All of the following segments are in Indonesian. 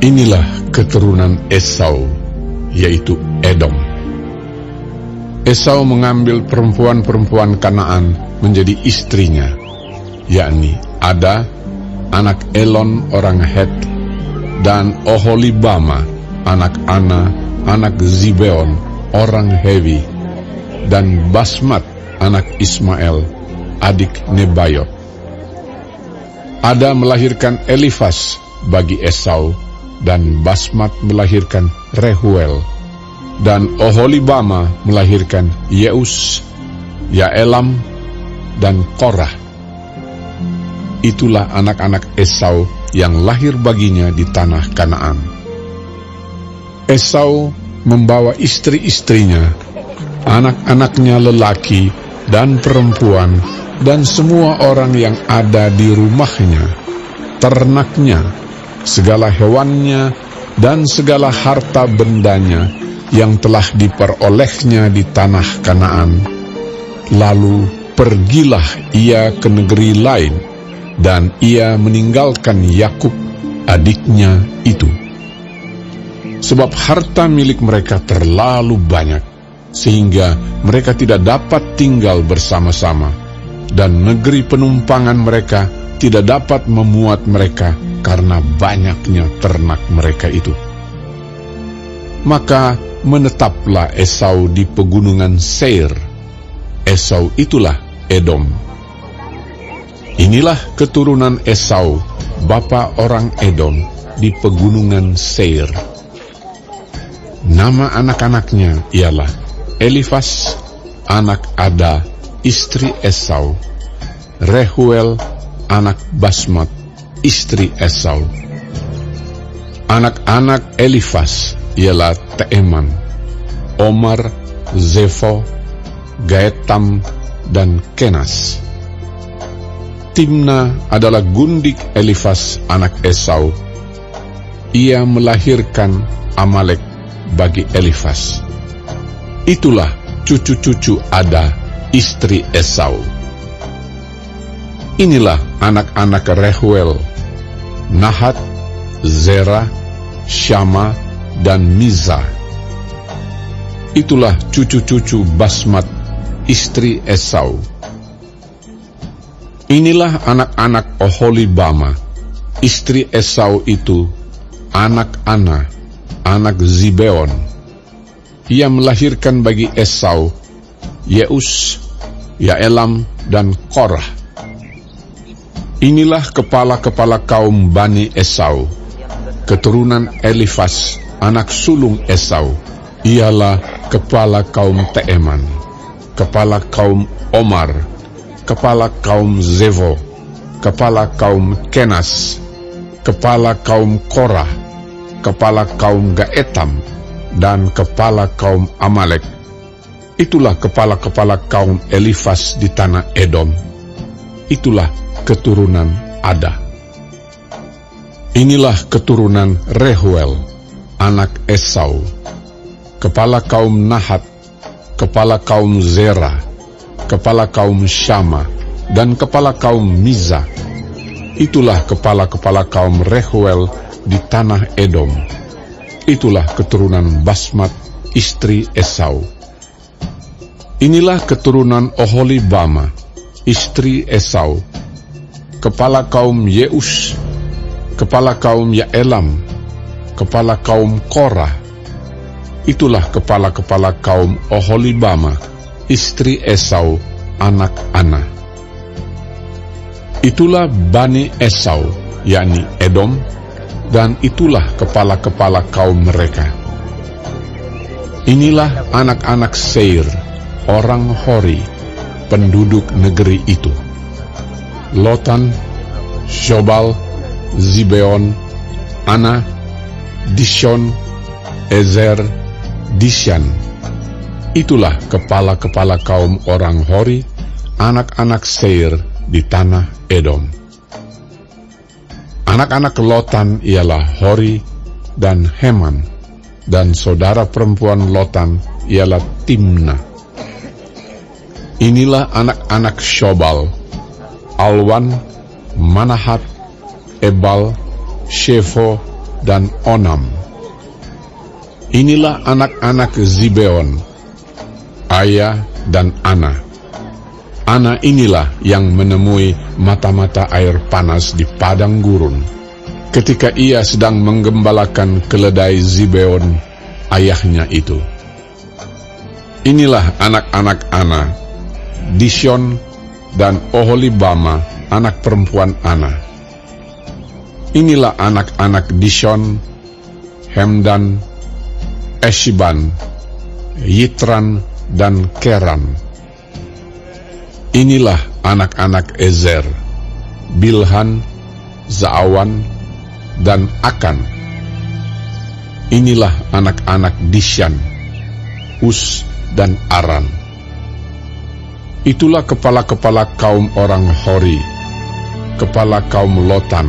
Inilah keturunan Esau, yaitu Edom. Esau mengambil perempuan-perempuan Kanaan menjadi istrinya, yakni Ada, anak Elon orang Het, dan Oholibama, anak Ana, anak Zibeon orang Hewi, dan Basmat, anak Ismael, adik Nebayot. Ada melahirkan Elifas bagi Esau, dan Basmat melahirkan Rehuel, dan Oholibama melahirkan Yeus, Yaelam, dan Korah. Itulah anak-anak Esau yang lahir baginya di tanah Kanaan. Esau membawa istri-istrinya, anak-anaknya lelaki dan perempuan, dan semua orang yang ada di rumahnya, ternaknya, segala hewannya, dan segala harta bendanya yang telah diperolehnya di tanah Kanaan. Lalu pergilah ia ke negeri lain, dan ia meninggalkan Yakub, adiknya itu. Sebab harta milik mereka terlalu banyak, sehingga mereka tidak dapat tinggal bersama-sama, dan negeri penumpangan mereka tidak dapat memuat mereka karena banyaknya ternak mereka itu. Maka menetaplah Esau di pegunungan Seir. Esau itulah Edom. Inilah keturunan Esau, bapa orang Edom, di pegunungan Seir. Nama anak-anaknya ialah Elifas, anak Ada, istri Esau, Rehuel, anak Basmat, istri Esau. Anak-anak Elifas ialah Teeman, Omar, Zefo, Gaetam, dan Kenas. Timna adalah gundik Elifas anak Esau. Ia melahirkan Amalek bagi Elifas. Itulah cucu-cucu Ada, istri Esau. Inilah anak-anak Rehuel, Nahat, Zera, Syama, dan Miza. Itulah cucu-cucu Basmat, istri Esau. Inilah anak-anak Oholibama, istri Esau itu, anak Ana, anak Zibeon. Ia melahirkan bagi Esau Yeus, Yaelam, dan Korah. Inilah kepala-kepala kaum Bani Esau, keturunan Elifas, anak sulung Esau. Ialah kepala kaum Teeman, kepala kaum Omar, kepala kaum Zevo, kepala kaum Kenas, kepala kaum Korah, kepala kaum Gaetam, dan kepala kaum Amalek. Itulah kepala-kepala kaum Elifas di tanah Edom. Itulah keturunan Ada. Inilah keturunan Rehuel, anak Esau, kepala kaum Nahat, kepala kaum Zera, kepala kaum Syama, dan kepala kaum Miza. Itulah kepala-kepala kaum Rehuel di tanah Edom. Itulah keturunan Basmat, istri Esau. Inilah keturunan Oholibama, istri Esau, kepala kaum Yeus, kepala kaum Yaelam, kepala kaum Korah. Itulah kepala-kepala kaum Oholibama, istri Esau, anak Ana. Itulah Bani Esau, yakni Edom, dan itulah kepala-kepala kaum mereka. Inilah anak-anak Seir, orang Hori, penduduk negeri itu: Lotan, Shobal, Zibeon, Ana, Dishon, Ezer, Dishan. Itulah kepala-kepala kaum orang Hori, anak-anak Seir di tanah Edom. Anak-anak Lotan ialah Hori dan Heman, dan saudara perempuan Lotan ialah Timna. Inilah anak-anak Shobal: Alwan, Manahat, Ebal, Shefo, dan Onam. Inilah anak-anak Zibeon, Aya dan Ana. Ana inilah yang menemui mata-mata air panas di padang gurun, ketika ia sedang menggembalakan keledai Zibeon, ayahnya itu. Inilah anak-anak Ana, Dishon dan Oholibama, anak perempuan Ana. Inilah anak-anak Dishon, Hemdan, Eshiban, Yitran, dan Keran. Inilah anak-anak Ezer, Bilhan, Zaawan, dan Akan. Inilah anak-anak Dishan, Us, dan Aran. Itulah kepala-kepala kaum orang Hori, kepala kaum Lotan,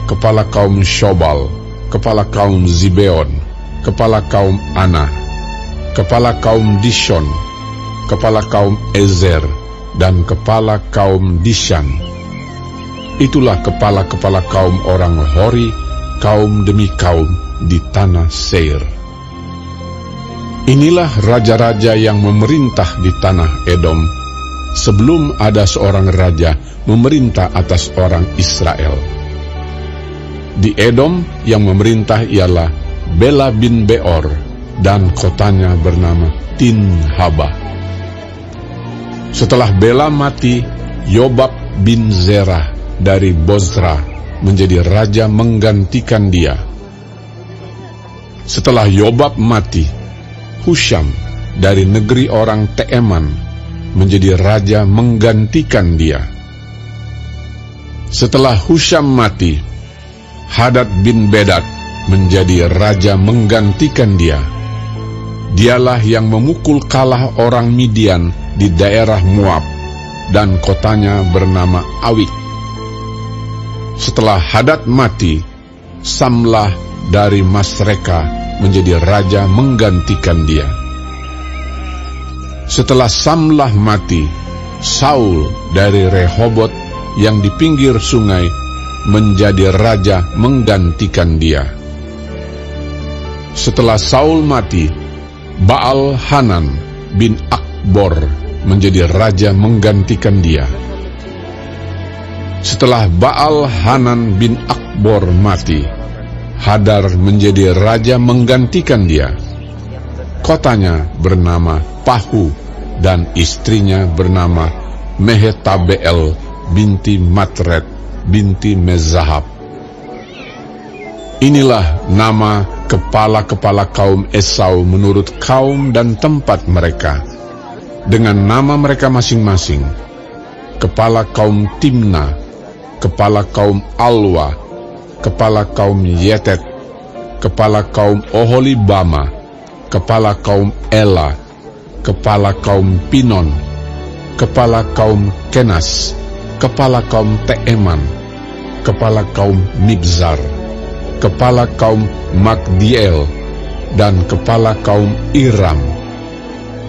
kepala kaum Shobal, kepala kaum Zibeon, kepala kaum Ana, kepala kaum Dishon, kepala kaum Ezer, dan kepala kaum Dishan. Itulah kepala-kepala kaum orang Hori, kaum demi kaum di tanah Seir. Inilah raja-raja yang memerintah di tanah Edom, sebelum ada seorang raja memerintah atas orang Israel. Di Edom yang memerintah ialah Bela bin Beor, dan kotanya bernama Tinhaba. Setelah Bela mati, Yobab bin Zerah dari Bozra menjadi raja menggantikan dia. Setelah Yobab mati, Husham dari negeri orang Teeman menjadi raja menggantikan dia. Setelah Husham mati, Hadad bin Bedad menjadi raja menggantikan dia. Dialah yang memukul kalah orang Midian di daerah Moab, dan kotanya bernama Awik. Setelah Hadad mati, Samlah dari Masreka menjadi raja menggantikan dia. Setelah Samlah mati, Saul dari Rehobot yang di pinggir sungai menjadi raja menggantikan dia. Setelah Saul mati, Baal Hanan bin Akbor menjadi raja menggantikan dia. Setelah Baal Hanan bin Akbor mati, Hadar menjadi raja menggantikan dia. Kotanya bernama Pahu, dan istrinya bernama Mehetabeel binti Matred binti Mezahab. Inilah nama kepala-kepala kaum Esau menurut kaum dan tempat mereka, dengan nama mereka masing-masing. Kepala kaum Timna, kepala kaum Alwa, kepala kaum Yetet, kepala kaum Oholibama, kepala kaum Ela, kepala kaum Pinon, kepala kaum Kenas, kepala kaum Teeman, kepala kaum Mibzar, kepala kaum Magdiel, dan kepala kaum Iram.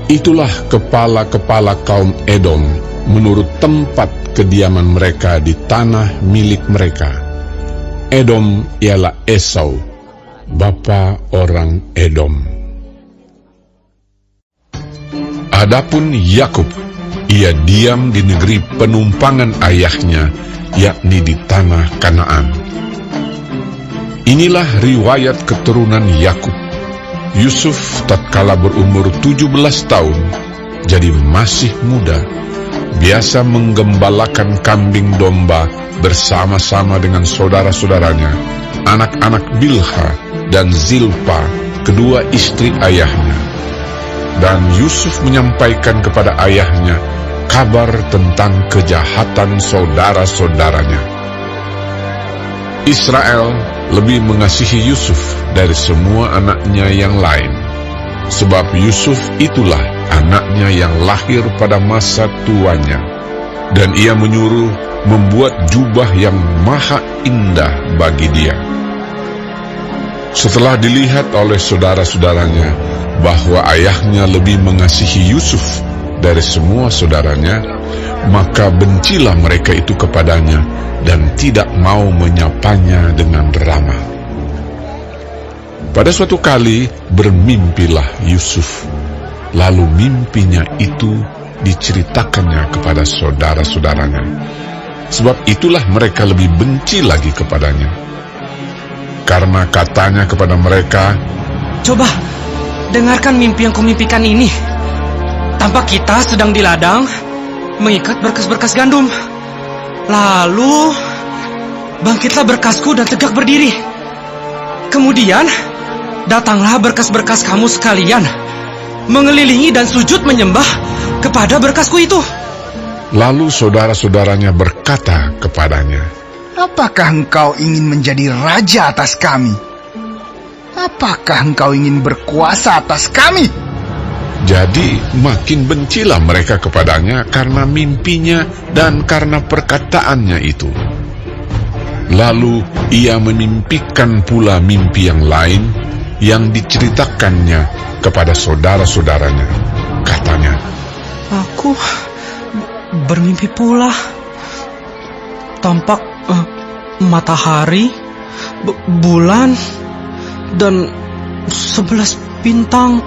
Itulah kepala-kepala kaum Edom menurut tempat kediaman mereka di tanah milik mereka. Edom ialah Esau, bapa orang Edom. Adapun Yakub, ia diam di negeri penumpangan ayahnya, yakni di tanah Kanaan. Inilah riwayat keturunan Yakub. Yusuf tatkala berumur 17 tahun, jadi masih muda, biasa menggembalakan kambing domba bersama-sama dengan saudara-saudaranya, anak-anak Bilha dan Zilpa, kedua istri ayahnya. Dan Yusuf menyampaikan kepada ayahnya kabar tentang kejahatan saudara-saudaranya. Israel lebih mengasihi Yusuf dari semua anaknya yang lain, sebab Yusuf itulah anaknya yang lahir pada masa tuanya, dan ia menyuruh membuat jubah yang maha indah bagi dia. Setelah dilihat oleh saudara-saudaranya bahwa ayahnya lebih mengasihi Yusuf dari semua saudaranya, maka bencilah mereka itu kepadanya dan tidak mau menyapanya dengan ramah. Pada suatu kali bermimpilah Yusuf. Lalu mimpinya itu diceritakannya kepada saudara-saudaranya. Sebab itulah mereka lebih benci lagi kepadanya. Karena katanya kepada mereka, "Coba, dengarkan mimpi yang kumimpikan ini. Tampak kita sedang di ladang, mengikat berkas-berkas gandum. Lalu, bangkitlah berkasku dan tegak berdiri. Kemudian, datanglah berkas-berkas kamu sekalian, mengelilingi dan sujud menyembah kepada berkasku itu." Lalu saudara-saudaranya berkata kepadanya, "Apakah engkau ingin menjadi raja atas kami? Apakah engkau ingin berkuasa atas kami?" Jadi makin bencilah mereka kepadanya karena mimpinya dan karena perkataannya itu. Lalu ia memimpikan pula mimpi yang lain yang diceritakannya kepada saudara-saudaranya. Katanya, "Aku bermimpi pula. Tampak matahari, bulan, dan 11 bintang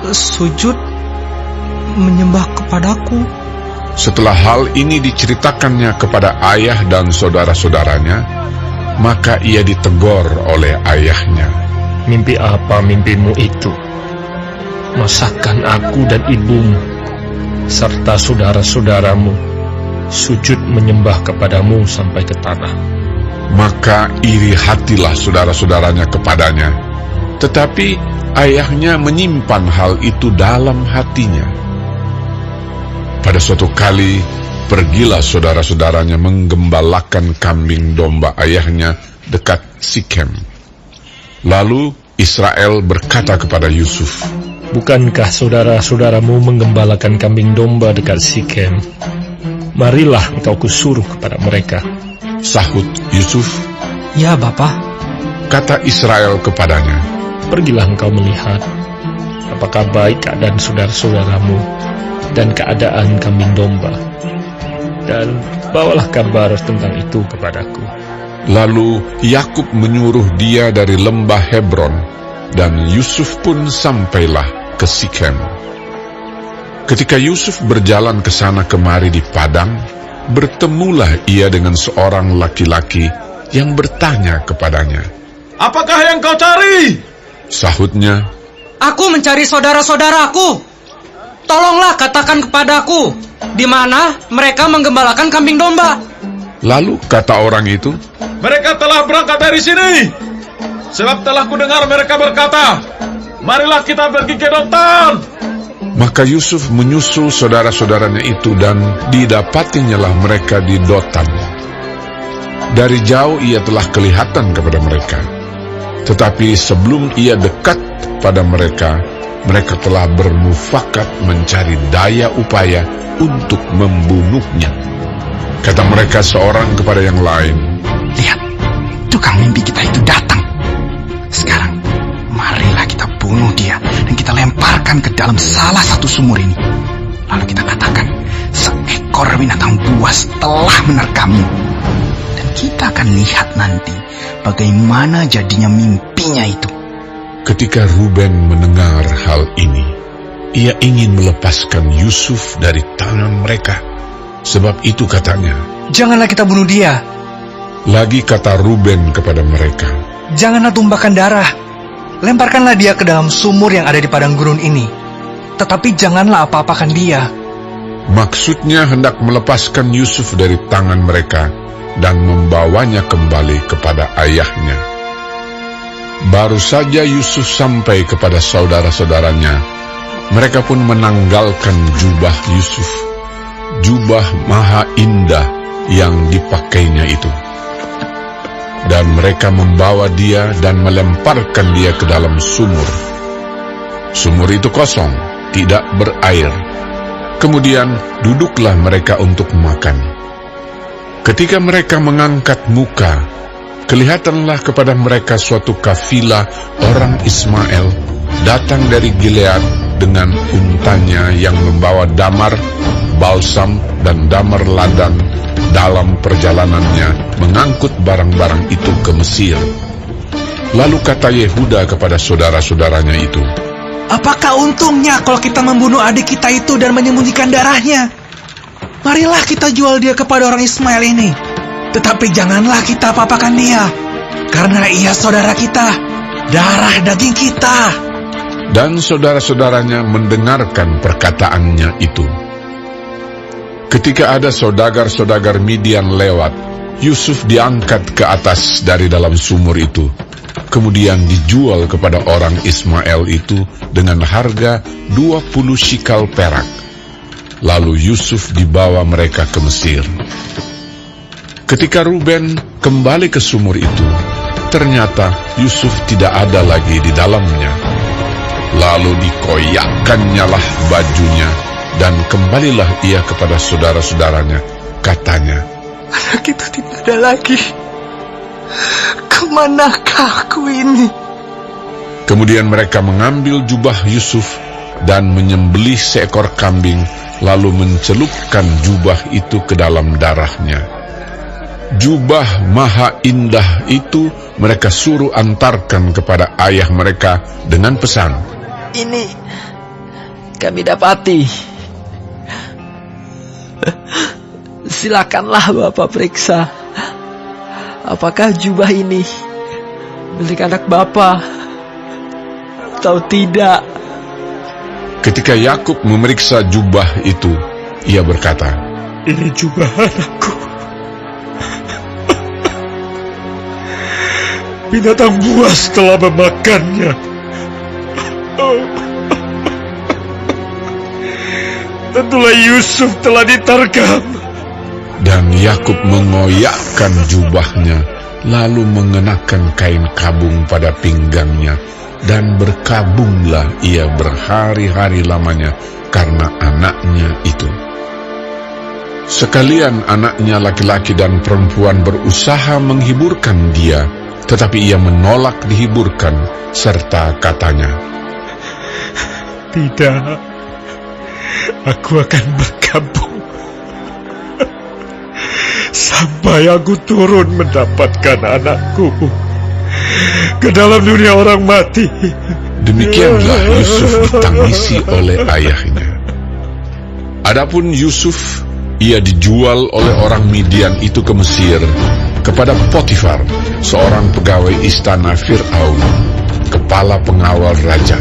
sujud menyembah kepadaku." Setelah hal ini diceritakannya kepada ayah dan saudara-saudaranya, maka ia ditegur oleh ayahnya. "Mimpi apa mimpimu itu? Masakan aku dan ibumu serta saudara-saudaramu sujud menyembah kepadamu sampai ke tanah?" Maka iri hatilah saudara-saudaranya kepadanya. Tetapi ayahnya menyimpan hal itu dalam hatinya. Pada suatu kali, pergilah saudara-saudaranya menggembalakan kambing domba ayahnya dekat Sikem. Lalu Israel berkata kepada Yusuf, "Bukankah saudara-saudaramu menggembalakan kambing domba dekat Sikem? Marilah engkau kusuruh kepada mereka." Sahut Yusuf. "Ya, Bapa." Kata Israel kepadanya, "Pergilah engkau melihat apakah baik keadaan saudara-saudaramu dan keadaan kambing domba, dan bawalah kabar tentang itu kepadaku." Lalu Yakub menyuruh dia dari lembah Hebron, dan Yusuf pun sampailah ke Sikem. Ketika Yusuf berjalan ke sana kemari di padang, bertemulah ia dengan seorang laki-laki yang bertanya kepadanya. "Apakah yang kau cari?" Sahutnya, "Aku mencari saudara-saudaraku. Tolonglah katakan kepadaku, di mana mereka menggembalakan kambing domba." Lalu kata orang itu, "Mereka telah berangkat dari sini. Sebab telah kudengar mereka berkata, 'Marilah kita pergi ke Dotan.'" Maka Yusuf menyusul saudara-saudaranya itu dan didapatinyalah mereka di Dotan. Dari jauh ia telah kelihatan kepada mereka. Tetapi sebelum ia dekat pada mereka, mereka telah bermufakat mencari daya upaya untuk membunuhnya. Kata mereka seorang kepada yang lain, "Lihat, tukang mimpi kita itu datang. Sekarang, marilah kita bunuh dia dan kita lemparkan ke dalam salah satu sumur ini. Lalu kita katakan, seekor binatang buas telah menerkamnya. Dan kita akan lihat nanti bagaimana jadinya mimpinya itu." ketika Ruben mendengar hal ini, ia ingin melepaskan Yusuf dari tangan mereka. Sebab itu katanya, "Janganlah kita bunuh dia. lagi kata Ruben kepada mereka, Janganlah tumpahkan darah. Lemparkanlah dia ke dalam sumur yang ada di padang gurun ini. Tetapi janganlah apa-apakan dia." maksudnya hendak melepaskan Yusuf dari tangan mereka dan membawanya kembali kepada ayahnya. Baru saja Yusuf sampai kepada saudara-saudaranya, mereka pun menanggalkan jubah Yusuf, jubah maha indah yang dipakainya itu. Dan mereka membawa dia dan melemparkan dia ke dalam sumur. Sumur itu kosong, tidak berair. Kemudian duduklah mereka untuk makan. Ketika mereka mengangkat muka, kelihatanlah kepada mereka suatu kafilah orang Ismail datang dari Gilead dengan untanya yang membawa damar, balsam, dan damar ladang dalam perjalanannya mengangkut barang-barang itu ke Mesir. Lalu kata Yehuda kepada saudara-saudaranya itu, Apakah untungnya kalau kita membunuh adik kita itu dan menyembunyikan darahnya? Marilah kita jual dia kepada orang Ismail ini. Tetapi janganlah kita apa-apakan dia, karena ia saudara kita, darah daging kita. dan saudara-saudaranya mendengarkan perkataannya itu. Ketika ada saudagar-saudagar Midian lewat, Yusuf diangkat ke atas dari dalam sumur itu, kemudian dijual kepada orang Ismail itu dengan harga 20 shikal perak. Lalu Yusuf dibawa mereka ke Mesir. Ketika Ruben kembali ke sumur itu, ternyata Yusuf tidak ada lagi di dalamnya. Lalu dikoyakkannyalah bajunya, dan kembalilah ia kepada saudara-saudaranya. Katanya, Anak kita tidak ada lagi. Kemanakah aku ini? kemudian mereka mengambil jubah Yusuf dan menyembelih seekor kambing, lalu mencelupkan jubah itu ke dalam darahnya. Jubah maha indah itu mereka suruh antarkan kepada ayah mereka dengan pesan, Ini kami dapati. Silakanlah Bapak periksa. Apakah jubah ini milik anak Bapak atau tidak? Ketika Yakub memeriksa jubah itu, ia berkata, Ini jubah anakku. Binatang buas telah memakannya. Tentulah Yusuf telah diterkam. dan Yakub mengoyakkan jubahnya, lalu mengenakan kain kabung pada pinggangnya, dan berkabunglah ia berhari-hari lamanya karena anaknya itu. Sekalian anaknya laki-laki dan perempuan berusaha menghiburkan dia, tetapi ia menolak dihiburkan, serta katanya, Tidak, aku akan berkabung sampai aku turun mendapatkan anakku ke dalam dunia orang mati. Demikianlah Yusuf ditangisi oleh ayahnya. Adapun Yusuf, ia dijual oleh orang Midian itu ke Mesir kepada Potifar, seorang pegawai istana Fir'aun, kepala pengawal raja.